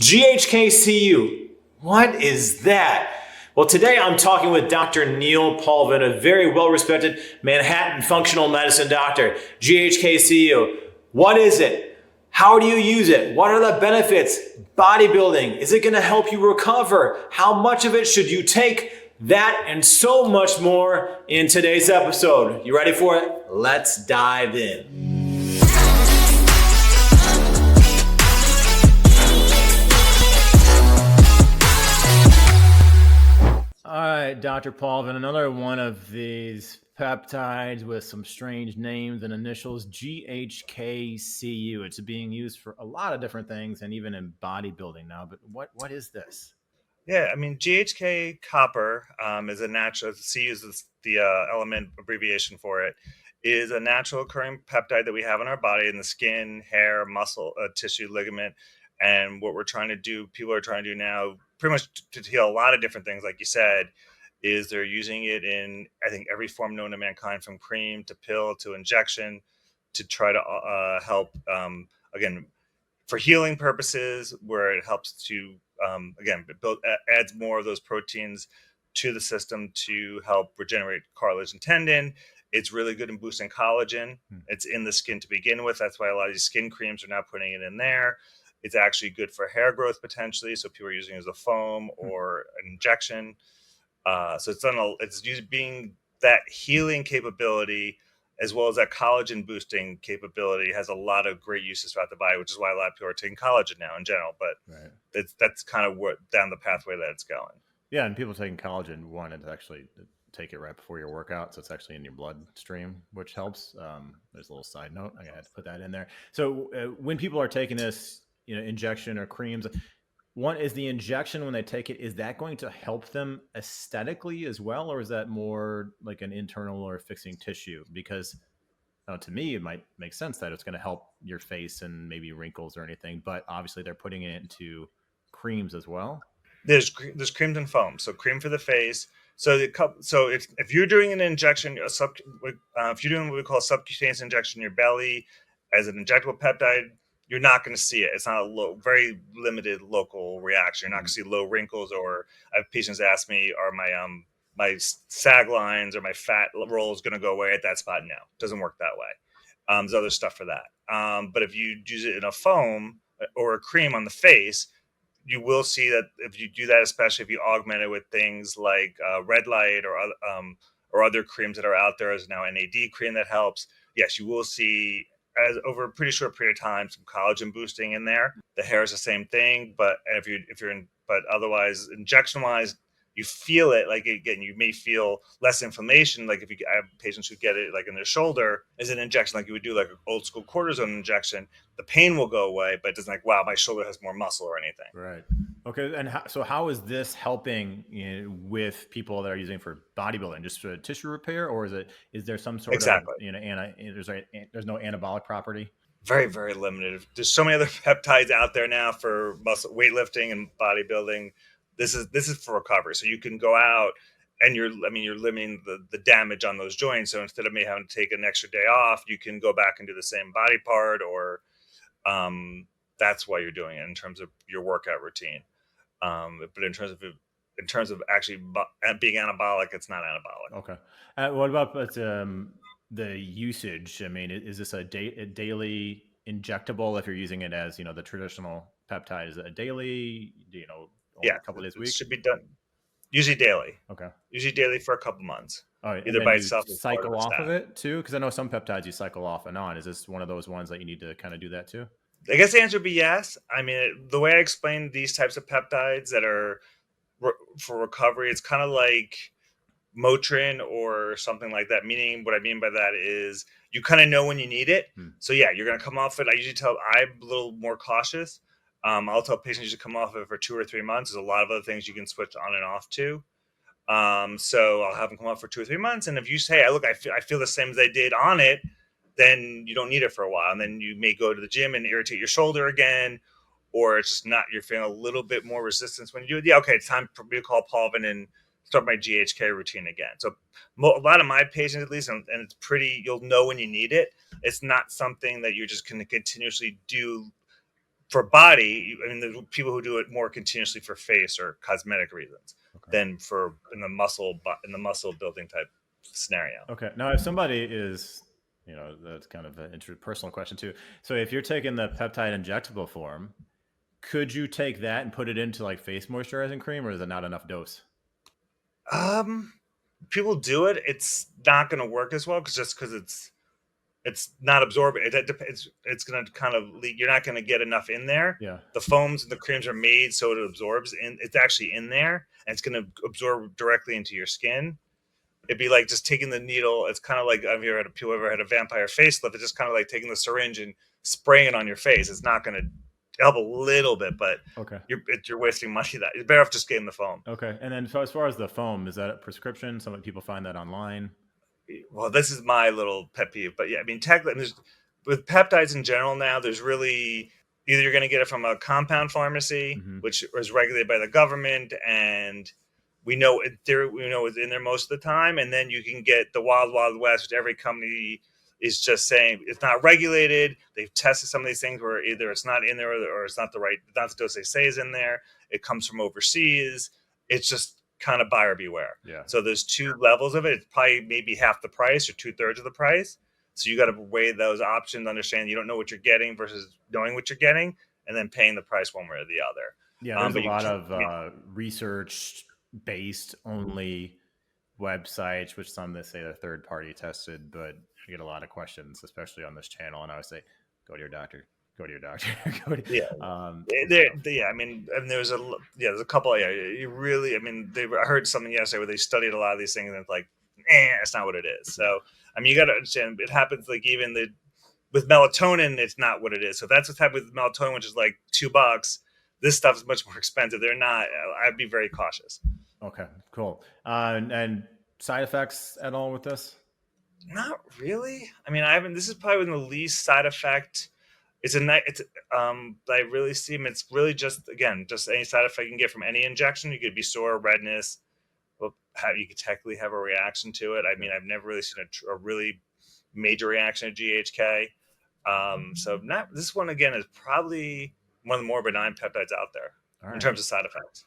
GHKCU. What is that? Well, today I'm talking with Dr. Neil Paulvin, a very well-respected Manhattan functional medicine doctor. GHKCU. What is it? How do you use it? What are the benefits? Bodybuilding. Is it going to help you recover? How much of it should you take? That and so much more in today's episode. You ready for it? Let's dive in. All right, Dr. Paulvin, another one of these peptides with some strange names and initials, GHKCU. It's being used for a lot of different things and even in bodybuilding now. But what is this? Yeah, I mean, GHK copper is a natural, C is the element abbreviation for it, is a natural occurring peptide that we have in our body in the skin, hair, muscle, tissue, ligament. And what people are trying to do now, pretty much to heal a lot of different things, like you said, is they're using it in, I think, every form known to mankind, from cream to pill to injection, to try to help, again, for healing purposes, where it helps to again adds more of those proteins to the system to help regenerate cartilage and tendon. It's really good in boosting collagen. It's in the skin to begin with. That's why a lot of these skin creams are now putting it in there. It's actually good for hair growth potentially, so people are using it as a foam or an injection. So it's used being that healing capability, as well as that collagen boosting capability, has a lot of great uses throughout the body, which is why a lot of people are taking collagen now in general. But that's kind of what down the pathway that it's going. Yeah, and people taking collagen wanted to actually take it right before your workout, so it's actually in your bloodstream, which helps. There's a little side note. I had to put that in there. So when people are taking this, injection or creams, one is the injection when they take it, is that going to help them aesthetically as well, or is that more like an internal or fixing tissue? Because to me, it might make sense that it's going to help your face and maybe wrinkles or anything, but obviously they're putting it into creams as well. There's creams and foam. So cream for the face. So if you're doing an injection, if you're doing what we call a subcutaneous injection in your belly as an injectable peptide, you're not going to see it. It's not very limited local reaction. You're not going to see low wrinkles, or I have patients ask me, are my sag lines or my fat rolls going to go away at that spot? No, it doesn't work that way. There's other stuff for that. But if you use it in a foam or a cream on the face, you will see that if you do that, especially if you augment it with things like red light or other creams that are out there, as now NAD cream that helps. Yes, you will see, as over a pretty short period of time, some collagen boosting in there. The hair is the same thing, but but otherwise, injection wise, you feel it. Like, again, you may feel less inflammation. Like I have patients who get it like in their shoulder as an injection, like you would do like an old school cortisone injection. The pain will go away, but it doesn't like, wow, my shoulder has more muscle or anything. Right. Okay. And so how is this helping with people that are using for bodybuilding, just for tissue repair, or is there some sort of, there's no anabolic property? Very, very limited. There's so many other peptides out there now for muscle weightlifting and bodybuilding. This is for recovery. So you can go out and you're limiting the damage on those joints. So instead of me having to take an extra day off, you can go back and do the same body part, or that's why you're doing it in terms of your workout routine. But in terms of actually being anabolic, it's not anabolic. Okay. What about the usage? I mean, is this a daily injectable? If you're using it as the traditional peptide, is it a daily? A couple of days a week? It should be done usually daily. Okay. Usually daily for a couple months. All right. Either by itself or cycle off of it too, because I know some peptides you cycle off and on. Is this one of those ones that you need to kind of do that too? I guess the answer would be yes. I mean, the way I explain these types of peptides that are for recovery, it's kind of like Motrin or something like that. Meaning, what I mean by that is you kind of know when you need it. So yeah, you're going to come off it. I'm a little more cautious. I'll tell patients you should come off of it for 2 or 3 months. There's a lot of other things you can switch on and off to. So I'll have them come off for 2 or 3 months. And if you say, I feel the same as I did on it, then you don't need it for a while. And then you may go to the gym and irritate your shoulder again, or it's just not, you're feeling a little bit more resistance when you do it. Yeah, okay, it's time for me to call Paulvin and start my GHK routine again. So a lot of my patients, at least, and it's you'll know when you need it. It's not something that you're just going to continuously do for body, I mean, there's people who do it more continuously for face or cosmetic reasons Okay. than for in the muscle building type scenario. Okay. Now, if somebody is, that's kind of an personal question too. So, if you're taking the peptide injectable form, could you take that and put it into like face moisturizing cream, or is it not enough dose? Um, People do it. It's not going to work as well because it's not absorbing. It's going to kind of leak. You're not going to get enough in there. Yeah. The foams and the creams are made so it absorbs, and it's actually in there, and it's going to absorb directly into your skin. It'd be like just taking the needle. It's kind of like, have you people ever had a vampire facelift? It's just kind of like taking the syringe and spraying it on your face. It's not going to help a little bit, but Okay. you're wasting money. That you're better off just getting the foam. Okay. And then, so as far as the foam, is that a prescription? Some people find that online. Well, this is my little pet peeve, but yeah, I mean, technically, with peptides in general now, there's really either you're going to get it from a compound pharmacy, Mm-hmm. which is regulated by the government, and we know it's in there most of the time, and then you can get the wild wild west, which every company is just saying it's not regulated. They've tested some of these things where either it's not in there or it's not not the dose they say is in there. It comes from overseas. It's just kind of buyer beware. Yeah. So there's two levels of it. It's probably maybe half the price or 2/3 of the price. So you got to weigh those options, understand you don't know what you're getting versus knowing what you're getting, and then paying the price one way or the other. Yeah. There's a But you lot can, of research based only websites, which some they say they're third party tested, but I get a lot of questions, especially on this channel. And I would say, go to your doctor, go to your doctor. yeah, yeah. I mean, and there's a couple. Yeah, you really. I mean, I heard something yesterday where they studied a lot of these things, and it's like, it's not what it is. So, I mean, you got to understand, it happens like even with melatonin, it's not what it is. So if that's what's happening with melatonin, which is like $2. This stuff is much more expensive. They're not. I'd be very cautious. Okay, cool. And side effects at all with this? Not really. I mean, I haven't. This is probably the least side effect. It's a night. It's I really see. It's really just again just any side effect you can get from any injection. You could be sore, redness. Well, you could technically have a reaction to it. I mean, I've never really seen a really major reaction to GHK. So not this one again is probably one of the more benign peptides out there All in right. terms of side effects.